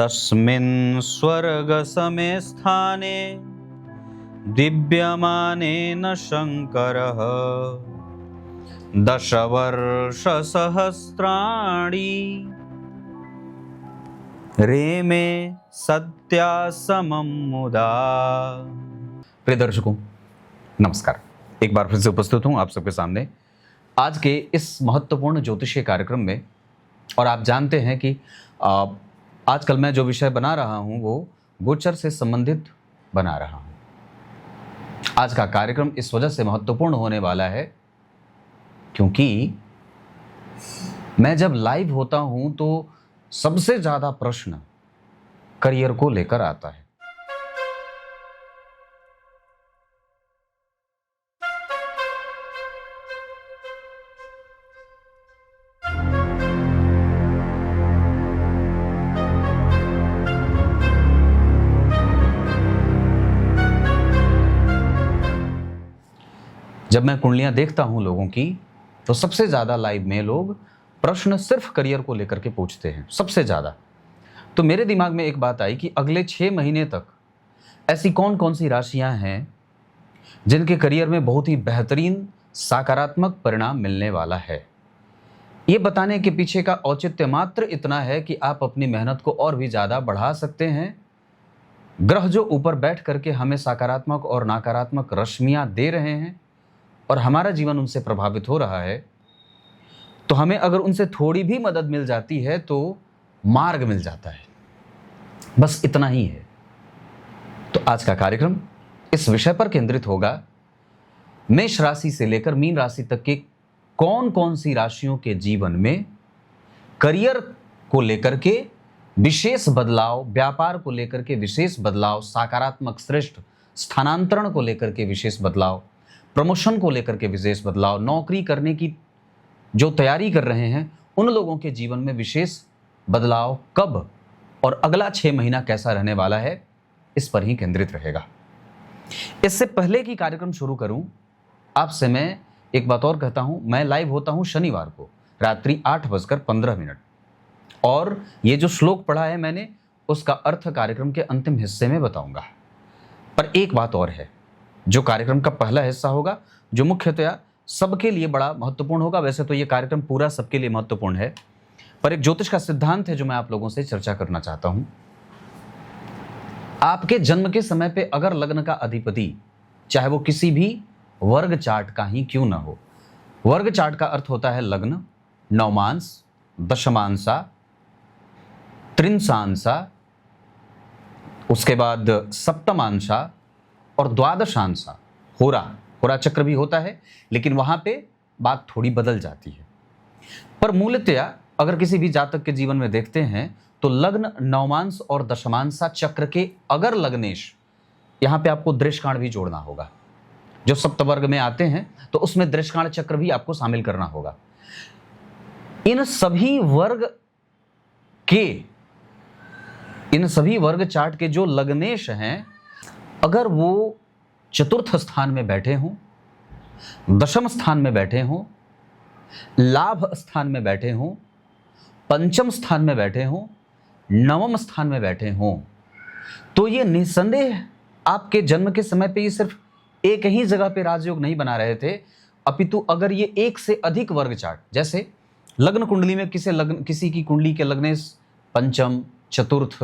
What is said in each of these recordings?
तस्मिन् स्वर्गसमे स्थाने दिव्यमानेन शङ्करः 10 वर्षसहस्राणि रेमे सत्या समम मुदा। प्रिय दर्शकों नमस्कार, एक बार फिर से उपस्थित हूं आप सबके सामने आज के इस महत्वपूर्ण ज्योतिषीय कार्यक्रम में। और आप जानते हैं कि आजकल मैं जो विषय बना रहा हूं वो गोचर से संबंधित बना रहा हूं। आज का कार्यक्रम इस वजह से महत्वपूर्ण होने वाला है क्योंकि मैं जब लाइव होता हूं तो सबसे ज्यादा प्रश्न करियर को लेकर आता है। जब मैं कुंडलियां देखता हूं लोगों की तो सबसे ज्यादा लाइव में लोग प्रश्न सिर्फ करियर को लेकर के पूछते हैं, सबसे ज्यादा। तो मेरे दिमाग में एक बात आई कि अगले 6 महीने तक ऐसी कौन कौन सी राशियां हैं जिनके करियर में बहुत ही बेहतरीन सकारात्मक परिणाम मिलने वाला है। ये बताने के पीछे का औचित्य मात्र इतना है कि आप अपनी मेहनत को और भी ज्यादा बढ़ा सकते हैं। ग्रह जो ऊपर बैठ करके हमें सकारात्मक और नकारात्मक रश्मियां दे रहे हैं और हमारा जीवन उनसे प्रभावित हो रहा है, तो हमें अगर उनसे थोड़ी भी मदद मिल जाती है तो मार्ग मिल जाता है। बस इतना ही है। तो आज का कार्यक्रम इस विषय पर केंद्रित होगा, मेष राशि से लेकर मीन राशि तक के कौन कौन सी राशियों के जीवन में करियर को लेकर के विशेष बदलाव, व्यापार को लेकर के विशेष बदलाव, सकारात्मक श्रेष्ठ स्थानांतरण को लेकर के विशेष बदलाव, प्रमोशन को लेकर के विशेष बदलाव, नौकरी करने की जो तैयारी कर रहे हैं उन लोगों के जीवन में विशेष बदलाव कब और अगला 6 महीना कैसा रहने वाला है, इस पर ही केंद्रित रहेगा। इससे पहले कि कार्यक्रम शुरू करूं, आपसे मैं एक बात और कहता हूं। मैं लाइव होता हूं शनिवार को रात्रि 8:15 और ये जो श्लोक पढ़ा है मैंने उसका अर्थ कार्यक्रम के अंतिम हिस्से में बताऊंगा। पर एक बात और है, जो कार्यक्रम का पहला हिस्सा होगा जो मुख्यतया सबके लिए बड़ा महत्वपूर्ण होगा। वैसे तो ये कार्यक्रम पूरा सबके लिए महत्वपूर्ण है, पर एक ज्योतिष का सिद्धांत है जो मैं आप लोगों से चर्चा करना चाहता हूं। आपके जन्म के समय पे अगर लग्न का अधिपति, चाहे वो किसी भी वर्ग चार्ट का ही क्यों ना हो, वर्ग चार्ट का अर्थ होता है लग्न, नवमांश, दशमांशा, त्रिंशांशा, उसके बाद सप्तमांशा और द्वादशांशा। होरा चक्र भी होता है, लेकिन वहां पे बात थोड़ी बदल जाती है। पर मूलतया अगर किसी भी जातक के जीवन में देखते हैं तो लग्न, नवमांश और दशमांशा चक्र के अगर लग्नेश, यहां पे आपको दृष्कांड भी जोड़ना होगा। जो सप्तवर्ग में आते हैं तो उसमें दृष्कांड चक्र भी आपको शामिल करना होगा। इन सभी वर्ग चार्ट के जो लग्नेश हैं, अगर वो चतुर्थ स्थान में बैठे हों, दशम स्थान में बैठे हों, लाभ स्थान में बैठे हों, पंचम स्थान में बैठे हों, नवम स्थान में बैठे हों, तो ये निस्संदेह आपके जन्म के समय पे ये सिर्फ एक ही जगह पे राजयोग नहीं बना रहे थे, अपितु अगर ये एक से अधिक वर्ग चार्ट, जैसे लग्न कुंडली में किसी की कुंडली के लग्नेश पंचम, चतुर्थ,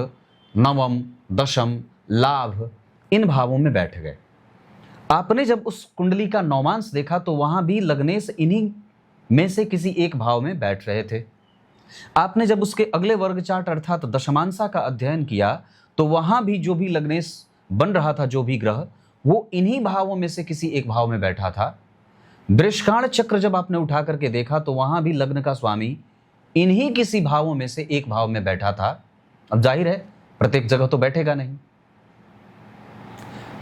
नवम, दशम, लाभ इन भावों में बैठ गए। आपने जब उस कुंडली का नवमांश देखा तो वहां भी लग्नेश इन्हीं में से किसी एक भाव में बैठ रहे थे। आपने जब उसके अगले वर्ग चार्ट अर्थात दशमांशा का अध्ययन किया तो वहां भी जो भी लग्नेश बन रहा था, जो भी ग्रह, वो इन्हीं भावों में से किसी एक भाव में बैठा था। दृष्कांड चक्र जब आपने उठा करके देखा तो वहां भी लग्न का स्वामी इन्हीं किसी भावों में से एक भाव में बैठा था। अब जाहिर है प्रत्येक जगह तो बैठेगा नहीं।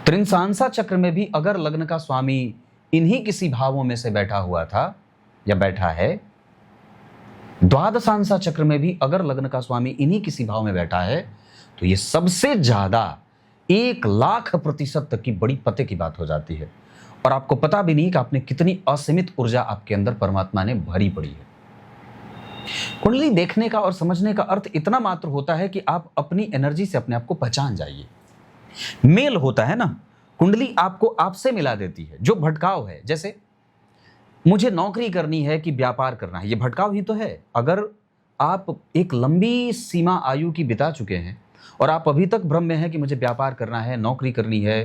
त्रिंशांशा चक्र में भी अगर लग्न का स्वामी इन्हीं किसी भावों में से बैठा हुआ था या बैठा है, द्वादशांशा चक्र में भी अगर लग्न का स्वामी इन्हीं किसी भाव में बैठा है, तो ये सबसे ज्यादा 1,00,000% तक की बड़ी पते की बात हो जाती है। और आपको पता भी नहीं कि आपने कितनी असीमित ऊर्जा आपके अंदर परमात्मा ने भरी पड़ी है। कुंडली देखने का और समझने का अर्थ इतना मात्र होता है कि आप अपनी एनर्जी से अपने आप को पहचान जाइए। मेल होता है ना, कुंडली आपको आपसे मिला देती है। जो भटकाव है, जैसे मुझे नौकरी करनी है कि व्यापार करना है, ये भटकाव ही तो है। अगर आप एक लंबी सीमा आयु की बिता चुके हैं और आप अभी तक भ्रम में हैं कि मुझे व्यापार करना है, नौकरी करनी है,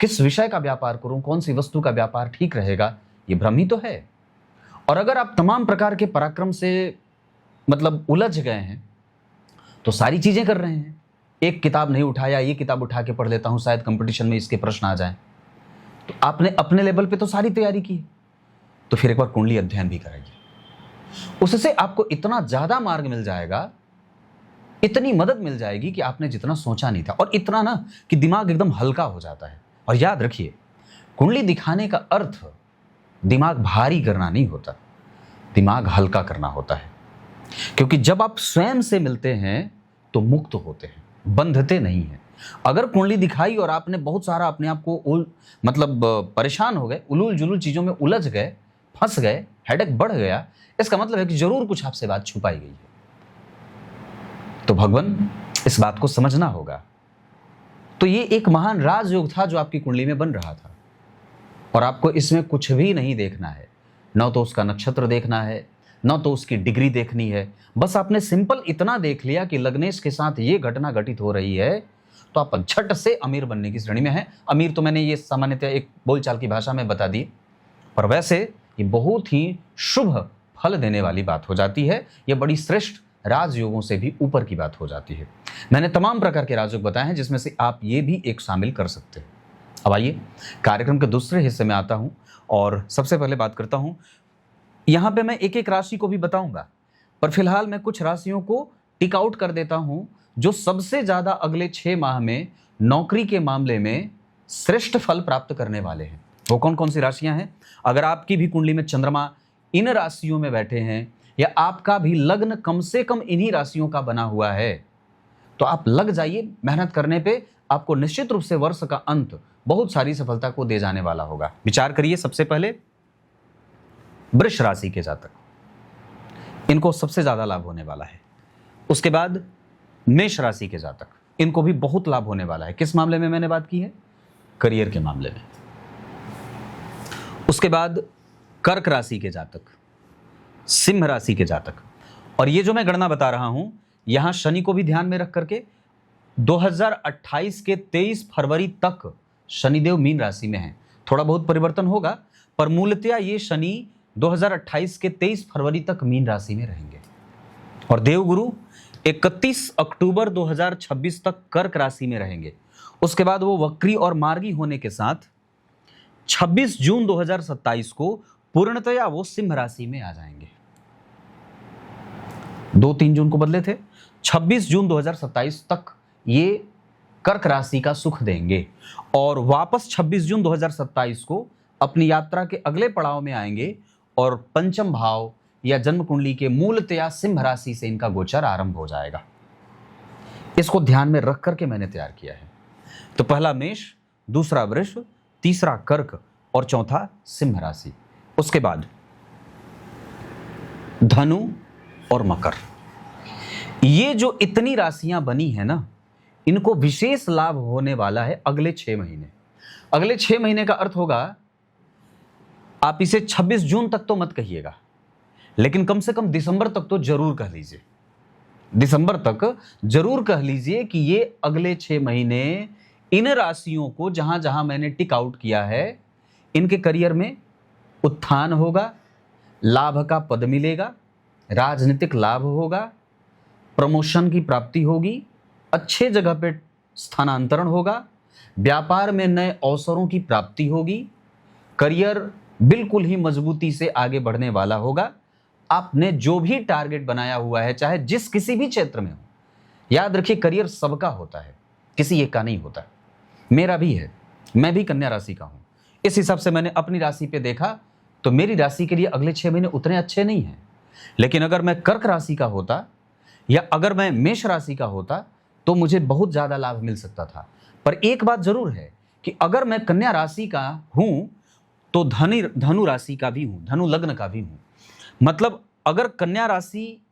किस विषय का व्यापार करूं, कौन सी वस्तु का व्यापार ठीक रहेगा, ये भ्रम ही तो है। और अगर आप तमाम प्रकार के पराक्रम से मतलब उलझ गए हैं तो सारी चीजें कर रहे हैं, एक किताब नहीं उठाया, ये किताब उठा के पढ़ लेता हूं, शायद कंपटीशन में इसके प्रश्न आ जाएं, तो आपने अपने लेवल पे तो सारी तैयारी की, तो फिर एक बार कुंडली अध्ययन भी कराइए। उससे आपको इतना ज्यादा मार्ग मिल जाएगा, इतनी मदद मिल जाएगी कि आपने जितना सोचा नहीं था, और इतना ना कि दिमाग एकदम हल्का हो जाता है। और याद रखिए, कुंडली दिखाने का अर्थ दिमाग भारी करना नहीं होता, दिमाग हल्का करना होता है। क्योंकि जब आप स्वयं से मिलते हैं तो मुक्त होते हैं, बंधते नहीं हैं। अगर कुंडली दिखाई और आपने बहुत सारा अपने आप को मतलब परेशान हो गए, उलूल जुलूल चीजों में उलझ गए, फंस गए, हेडेक बढ़ गया, इसका मतलब है कि जरूर कुछ आपसे बात छुपाई गई है। तो भगवान, इस बात को समझना होगा। तो ये एक महान राजयोग था जो आपकी कुंडली में बन रहा था, और आपको इसमें कुछ भी नहीं देखना है, न तो उसका नक्षत्र देखना है, न तो उसकी डिग्री देखनी है। बस आपने सिंपल इतना देख लिया कि लग्नेश के साथ ये घटना घटित हो रही है, तो आप झट से अमीर बनने की श्रेणी में हैं। अमीर तो मैंने ये सामान्यतः एक बोलचाल की भाषा में बता दी, पर वैसे ये बहुत ही शुभ फल देने वाली बात हो जाती है। ये बड़ी श्रेष्ठ राजयोगों से भी ऊपर की बात हो जाती है। मैंने तमाम प्रकार के राजयोग बताए हैं, जिसमें से आप ये भी एक शामिल कर सकते हैं। अब आइए कार्यक्रम के दूसरे हिस्से में आता हूं, और सबसे पहले बात करता हूं, यहां पे मैं एक एक राशि को भी बताऊंगा, पर फिलहाल मैं कुछ राशियों को टिक आउट कर देता हूं जो सबसे ज्यादा अगले 6 माह में नौकरी के मामले में श्रेष्ठ फल प्राप्त करने वाले हैं। वो कौन कौन सी राशियां हैं? अगर आपकी भी कुंडली में चंद्रमा इन राशियों में बैठे हैं, या आपका भी लग्न कम से कम इन्हीं राशियों का बना हुआ है, तो आप लग जाइए मेहनत करने पे। आपको निश्चित रूप से वर्ष का अंत बहुत सारी सफलता को दे जाने वाला होगा। विचार करिए, सबसे पहले वृष राशि के जातक, इनको सबसे ज्यादा लाभ होने वाला है। उसके बाद मेष राशि के जातक, इनको भी बहुत लाभ होने वाला है। किस मामले में मैंने बात की है? करियर के मामले में। उसके बाद कर्क राशि के जातक, सिंह राशि के जातक, और ये जो मैं गणना बता रहा हूं, यहां शनि को भी ध्यान में रख करके 2028 के 23 फरवरी तक शनिदेव मीन राशि में है। थोड़ा बहुत परिवर्तन होगा, पर मूलतः ये शनि 2028 के 23 फरवरी तक मीन राशि में रहेंगे। और देवगुरु 31 अक्टूबर 2026 तक कर्क राशि में रहेंगे। उसके बाद वो वक्री और मार्गी होने के साथ 26 जून 2027 को पूर्णतया वो सिंह राशि में आ जाएंगे। 2-3 जून को बदले थे, 26 जून 2027 तक ये कर्क राशि का सुख देंगे, और वापस 26 जून 2027 को अपनी यात्रा के अगले पड़ाव में आएंगे, और पंचम भाव या जन्म कुंडली के मूलतया सिंह राशि से इनका गोचर आरंभ हो जाएगा। इसको ध्यान में रख करके मैंने तैयार किया है। तो पहला मेष, दूसरा वृष, तीसरा कर्क और चौथा सिंह राशि। उसके बाद धनु और मकर। ये जो इतनी राशियां बनी है ना, इनको विशेष लाभ होने वाला है अगले 6 महीने। अगले 6 महीने का अर्थ होगा, आप इसे 26 जून तक तो मत कहिएगा, लेकिन कम से कम दिसंबर तक तो जरूर कह लीजिए। दिसंबर तक जरूर कह लीजिए कि ये अगले 6 महीने इन राशियों को जहां जहां मैंने टिक आउट किया है, इनके करियर में उत्थान होगा, लाभ का पद मिलेगा, राजनीतिक लाभ होगा, प्रमोशन की प्राप्ति होगी, अच्छे जगह पे स्थानांतरण होगा, व्यापार में नए अवसरों की प्राप्ति होगी, करियर बिल्कुल ही मजबूती से आगे बढ़ने वाला होगा। आपने जो भी टारगेट बनाया हुआ है, चाहे जिस किसी भी क्षेत्र में हो, याद रखिए करियर सबका होता है, किसी एक का नहीं होता। मेरा भी है, मैं भी कन्या राशि का हूं। इस हिसाब से मैंने अपनी राशि पे देखा तो मेरी राशि के लिए अगले 6 महीने उतने अच्छे नहीं हैं। लेकिन अगर मैं कर्क राशि का होता या अगर मैं मेष राशि का होता तो मुझे बहुत ज्यादा लाभ मिल सकता था। पर एक बात जरूर है कि अगर मैं कन्या राशि का हूं तो धनु राशि का भी हूं, धनु लग्न का भी हूं। मतलब अगर कन्या राशि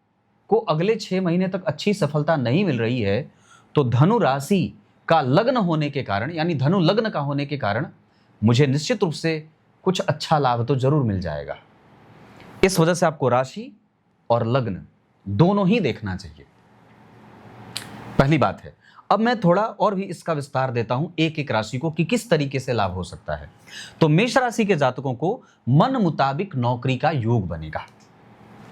को अगले 6 महीने तक अच्छी सफलता नहीं मिल रही है, तो धनु राशि का लग्न होने के कारण, यानी धनु लग्न का होने के कारण मुझे निश्चित रूप से कुछ अच्छा लाभ तो जरूर मिल जाएगा। इस वजह से आपको राशि और लग्न दोनों ही देखना चाहिए, पहली बात है। अब मैं थोड़ा और भी इसका विस्तार देता हूं एक एक राशि को कि किस तरीके से लाभ हो सकता है। तो मेष राशि के जातकों को मन मुताबिक नौकरी का योग बनेगा।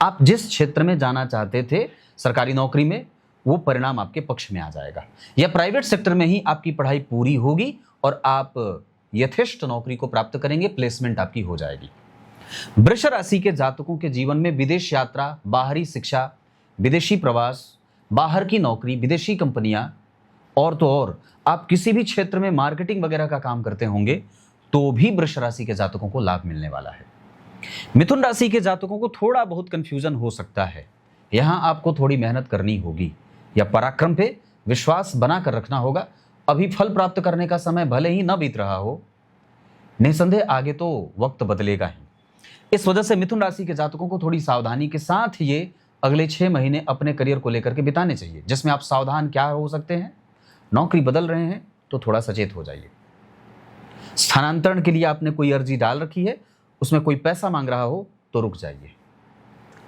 आप जिस क्षेत्र में जाना चाहते थे सरकारी नौकरी में, वो परिणाम आपके पक्ष में आ जाएगा, या प्राइवेट सेक्टर में ही आपकी पढ़ाई पूरी होगी और आप यथेष्ट नौकरी को प्राप्त करेंगे, प्लेसमेंट आपकी हो जाएगी। वृष राशि के जातकों के जीवन में विदेश यात्रा, बाहरी शिक्षा, विदेशी प्रवास, बाहर की नौकरी, विदेशी कंपनियां, और तो और आप किसी भी क्षेत्र में मार्केटिंग वगैरह का काम करते होंगे तो भी वृष राशि के जातकों को लाभ मिलने वाला है। मिथुन राशि के जातकों को थोड़ा बहुत कंफ्यूजन हो सकता है, यहां आपको थोड़ी मेहनत करनी होगी या पराक्रम पे विश्वास बनाकर रखना होगा। अभी फल प्राप्त करने का समय भले ही न बीत रहा हो, निसंदेह आगे तो वक्त बदलेगा ही। इस वजह से मिथुन राशि के जातकों को थोड़ी सावधानी के साथ ये अगले 6 महीने अपने करियर को लेकर के बिताने चाहिए, जिसमें आप सावधान क्या हो सकते हैं। नौकरी बदल रहे हैं तो थोड़ा सचेत हो जाइए। स्थानांतरण के लिए आपने कोई अर्जी डाल रखी है, उसमें कोई पैसा मांग रहा हो तो रुक जाइए।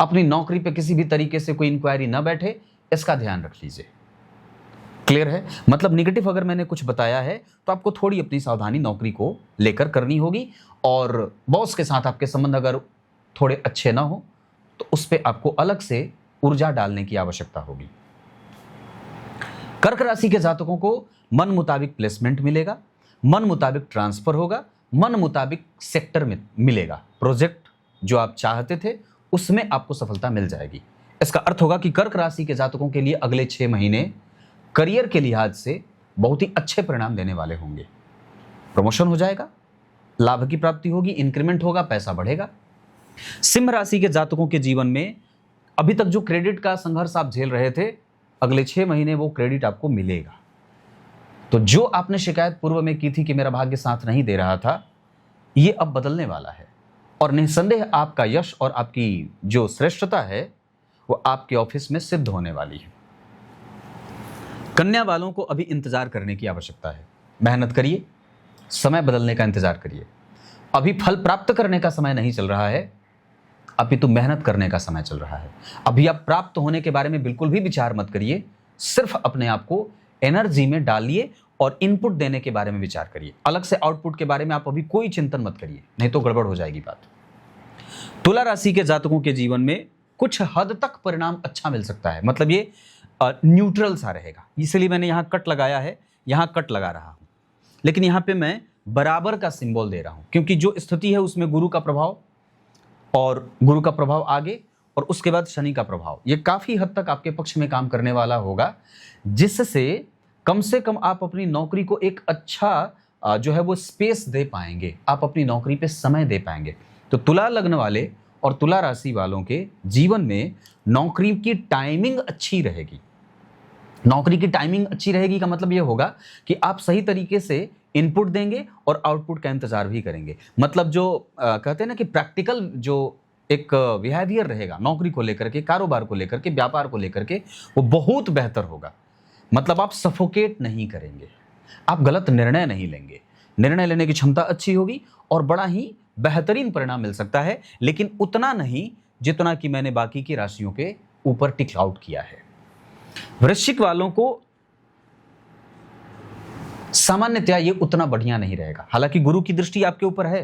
अपनी नौकरी पे किसी भी तरीके से कोई इंक्वायरी ना बैठे, इसका ध्यान रख लीजिए। क्लियर है? मतलब निगेटिव अगर मैंने कुछ बताया है तो आपको थोड़ी अपनी सावधानी नौकरी को लेकर करनी होगी, और बॉस के साथ आपके संबंध अगर थोड़े अच्छे ना हो तो उस पर आपको अलग से ऊर्जा डालने की आवश्यकता होगी। कर्क राशि के जातकों को मन मुताबिक प्लेसमेंट मिलेगा, मन मुताबिक ट्रांसफर होगा, मन मुताबिक सेक्टर में मिलेगा। प्रोजेक्ट जो आप चाहते थे उसमें आपको सफलता मिल जाएगी। इसका अर्थ होगा कि कर्क राशि के जातकों के लिए अगले 6 महीने करियर के लिहाज से बहुत ही अच्छे परिणाम देने वाले होंगे। प्रमोशन हो जाएगा, लाभ की प्राप्ति होगी, इंक्रीमेंट होगा, पैसा बढ़ेगा। सिंह राशि के जातकों के जीवन में अभी तक जो क्रेडिट का संघर्ष आप झेल रहे थे, अगले 6 महीने वो क्रेडिट आपको मिलेगा। तो जो आपने शिकायत पूर्व में की थी कि मेरा भाग्य साथ नहीं दे रहा था, ये अब बदलने वाला है, और निसंदेह आपका यश और आपकी जो श्रेष्ठता है वो आपके ऑफिस में सिद्ध होने वाली है। कन्या वालों को अभी इंतजार करने की आवश्यकता है। मेहनत करिए, समय बदलने का इंतजार करिए। अभी फल प्राप्त करने का समय नहीं चल रहा है, अभी तो मेहनत करने का समय चल रहा है। अभी आप प्राप्त होने के बारे में बिल्कुल भी विचार मत करिए, सिर्फ अपने आप को एनर्जी में डालिए और इनपुट देने के बारे में विचार करिए। अलग से आउटपुट के बारे में आप अभी कोई चिंतन मत करिए, नहीं तो गड़बड़ हो जाएगी बात। तुला राशि के जातकों के जीवन में कुछ हद तक परिणाम अच्छा मिल सकता है, मतलब ये न्यूट्रल सा रहेगा। इसलिए मैंने यहाँ कट लगाया है, यहाँ कट लगा रहा हूँ, लेकिन यहाँ पे मैं बराबर का सिंबल दे रहा हूँ, क्योंकि जो स्थिति है उसमें गुरु का प्रभाव, और गुरु का प्रभाव आगे, और उसके बाद शनि का प्रभाव, ये काफी हद तक आपके पक्ष में काम करने वाला होगा, जिससे कम से कम आप अपनी नौकरी को एक अच्छा जो है वो स्पेस दे पाएंगे, आप अपनी नौकरी पे समय दे पाएंगे। तो तुला लग्न वाले और तुला राशि वालों के जीवन में नौकरी की टाइमिंग अच्छी रहेगी। नौकरी की टाइमिंग अच्छी रहेगी का मतलब ये होगा कि आप सही तरीके से इनपुट देंगे और आउटपुट का इंतजार भी करेंगे। मतलब जो कहते हैं ना कि प्रैक्टिकल जो एक बिहेवियर रहेगा नौकरी को लेकर के, कारोबार को लेकर के, व्यापार को लेकर के, वो बहुत बेहतर होगा। मतलब आप सफोकेट नहीं करेंगे, आप गलत निर्णय नहीं लेंगे, निर्णय लेने की क्षमता अच्छी होगी और बड़ा ही बेहतरीन परिणाम मिल सकता है, लेकिन उतना नहीं जितना कि मैंने बाकी की राशियों के ऊपर टिक आउट किया है। वृश्चिक वालों को सामान्यतया ये उतना बढ़िया नहीं रहेगा। हालांकि गुरु की दृष्टि आपके ऊपर है,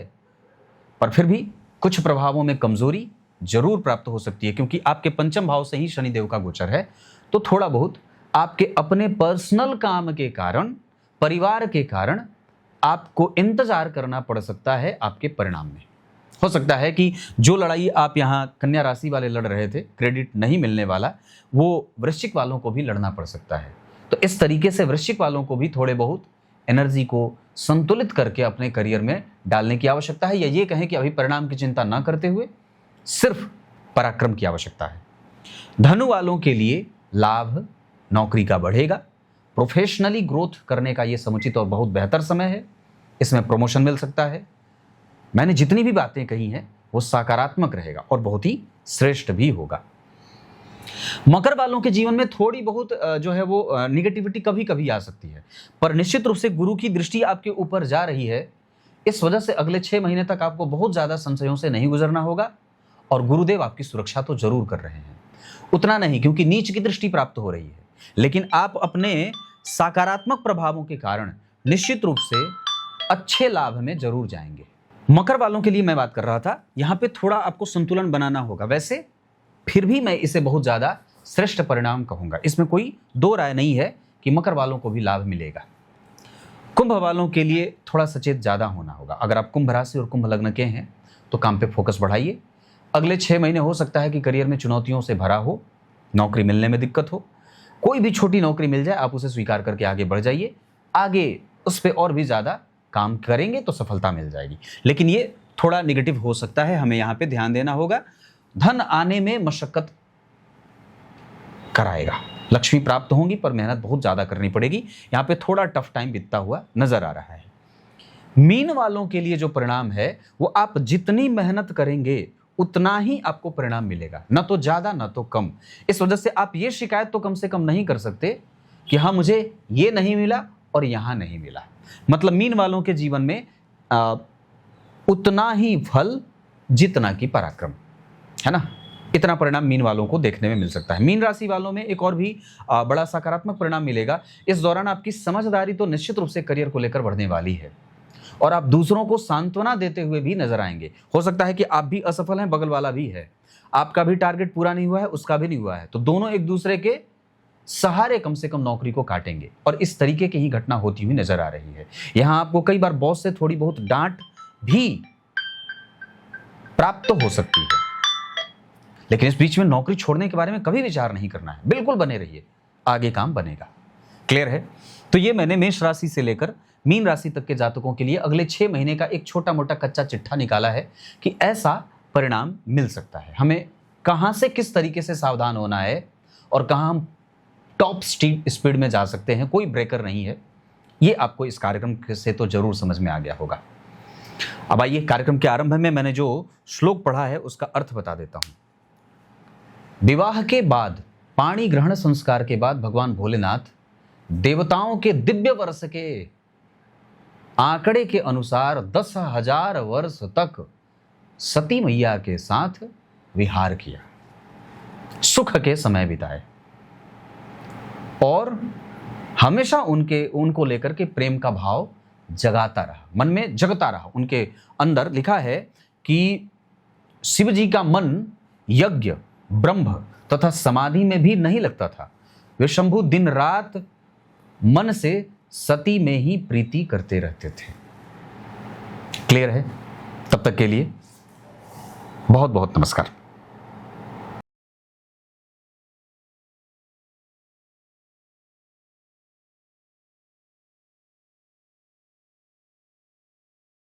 पर फिर भी कुछ प्रभावों में कमजोरी जरूर प्राप्त हो सकती है, क्योंकि आपके पंचम भाव से ही शनिदेव का गोचर है। तो थोड़ा बहुत आपके अपने पर्सनल काम के कारण, परिवार के कारण आपको इंतजार करना पड़ सकता है आपके परिणाम में। हो सकता है कि जो लड़ाई आप यहाँ कन्या राशि वाले लड़ रहे थे, क्रेडिट नहीं मिलने वाला, वो वृश्चिक वालों को भी लड़ना पड़ सकता है। तो इस तरीके से वृश्चिक वालों को भी थोड़े बहुत एनर्जी को संतुलित करके अपने करियर में डालने की आवश्यकता है, या ये कहें कि अभी परिणाम की चिंता ना करते हुए सिर्फ पराक्रम की आवश्यकता है। धनु वालों के लिए लाभ नौकरी का बढ़ेगा, प्रोफेशनली ग्रोथ करने का ये समुचित और बहुत बेहतर समय है। इसमें प्रमोशन मिल सकता है। मैंने जितनी भी बातें कही हैं वो सकारात्मक रहेगा और बहुत ही श्रेष्ठ भी होगा। मकर वालों के जीवन में थोड़ी बहुत जो है वो निगेटिविटी कभी कभी आ सकती है, पर निश्चित रूप से गुरु की दृष्टि आपके ऊपर जा रही है। इस वजह से अगले 6 महीने तक आपको बहुत ज्यादा संशयों से नहीं गुजरना होगा और गुरुदेव आपकी सुरक्षा तो जरूर कर रहे हैं। उतना नहीं क्योंकि नीच की दृष्टि प्राप्त हो रही है, लेकिन आप अपने सकारात्मक प्रभावों के कारण निश्चित रूप से अच्छे लाभ में जरूर जाएंगे। मकर वालों के लिए मैं बात कर रहा था, यहां पे थोड़ा आपको संतुलन बनाना होगा। वैसे फिर भी मैं इसे बहुत ज्यादा श्रेष्ठ परिणाम कहूंगा, इसमें कोई दो राय नहीं है कि मकर वालों को भी लाभ मिलेगा। कुंभ वालों के लिए थोड़ा सचेत ज्यादा होना होगा। अगर आप कुंभ राशि और कुंभ लग्न के हैं तो काम पे फोकस बढ़ाइए। अगले 6 महीने हो सकता है कि करियर में चुनौतियों से भरा हो, नौकरी मिलने में दिक्कत हो। कोई भी छोटी नौकरी मिल जाए आप उसे स्वीकार करके आगे बढ़ जाइए। आगे उस पर और भी ज्यादा काम करेंगे तो सफलता मिल जाएगी, लेकिन ये थोड़ा निगेटिव हो सकता है, हमें यहाँ पे ध्यान देना होगा। धन आने में मशक्कत कराएगा, लक्ष्मी प्राप्त होंगी पर मेहनत बहुत ज्यादा करनी पड़ेगी। यहाँ पे थोड़ा टफ टाइम बीतता हुआ नजर आ रहा है। मीन वालों के लिए जो परिणाम है वो आप जितनी मेहनत करेंगे उतना ही आपको परिणाम मिलेगा, न तो ज्यादा न तो कम। इस वजह से आप ये शिकायत तो कम से कम नहीं कर सकते कि हाँ मुझे ये नहीं मिला और यहां नहीं मिला। मतलब मीन वालों के जीवन में उतना ही फल जितना की पराक्रम, है ना, इतना परिणाम मीन वालों को देखने में मिल सकता है। मीन राशि वालों में एक और भी बड़ा सकारात्मक परिणाम मिलेगा। इस दौरान आपकी समझदारी तो निश्चित रूप से करियर को लेकर बढ़ने वाली है और आप दूसरों को सांत्वना देते हुए भी नजर आएंगे। हो सकता है कि आप भी असफल हैं, बगल वाला भी है, आपका भी टारगेट पूरा नहीं हुआ है, उसका भी नहीं हुआ है, तो दोनों एक दूसरे के सहारे कम से कम नौकरी को काटेंगे और इस तरीके की ही घटना होती हुई नजर आ रही है। यहां आपको कई बार बॉस से थोड़ी बहुत डांट भी प्राप्त हो सकती है, लेकिन इस बीच में नौकरी छोड़ने के बारे में कभी विचार नहीं करना है, बिल्कुल बने रहिए, आगे काम बनेगा। क्लियर है? तो ये मैंने मेष राशि से लेकर मीन राशि तक के जातकों के लिए अगले 6 महीने का एक छोटा मोटा कच्चा चिट्ठा निकाला है कि ऐसा परिणाम मिल सकता है। हमें कहां से किस तरीके से सावधान होना है और कहां हम टॉप स्पीड में जा सकते हैं, कोई ब्रेकर नहीं है। ये आपको इस कार्यक्रम से तो जरूर समझ में आ गया होगा। अब आइए कार्यक्रम के आरंभ में मैंने जो श्लोक पढ़ा है उसका अर्थ बता देता हूं। विवाह के बाद, पाणी ग्रहण संस्कार के बाद भगवान भोलेनाथ देवताओं के दिव्य वर्ष के आंकड़े के अनुसार 10,000 वर्ष तक सती मैया के साथ विहार किया, सुख के समय बिताए और हमेशा उनको लेकर के प्रेम का भाव जगाता रहा, मन में जगता रहा। उनके अंदर लिखा है कि शिव जी का मन यज्ञ, ब्रह्म तथा समाधि में भी नहीं लगता था। वे शंभु दिन रात मन से सती में ही प्रीति करते रहते थे। क्लियर है? तब तक के लिए बहुत बहुत नमस्कार।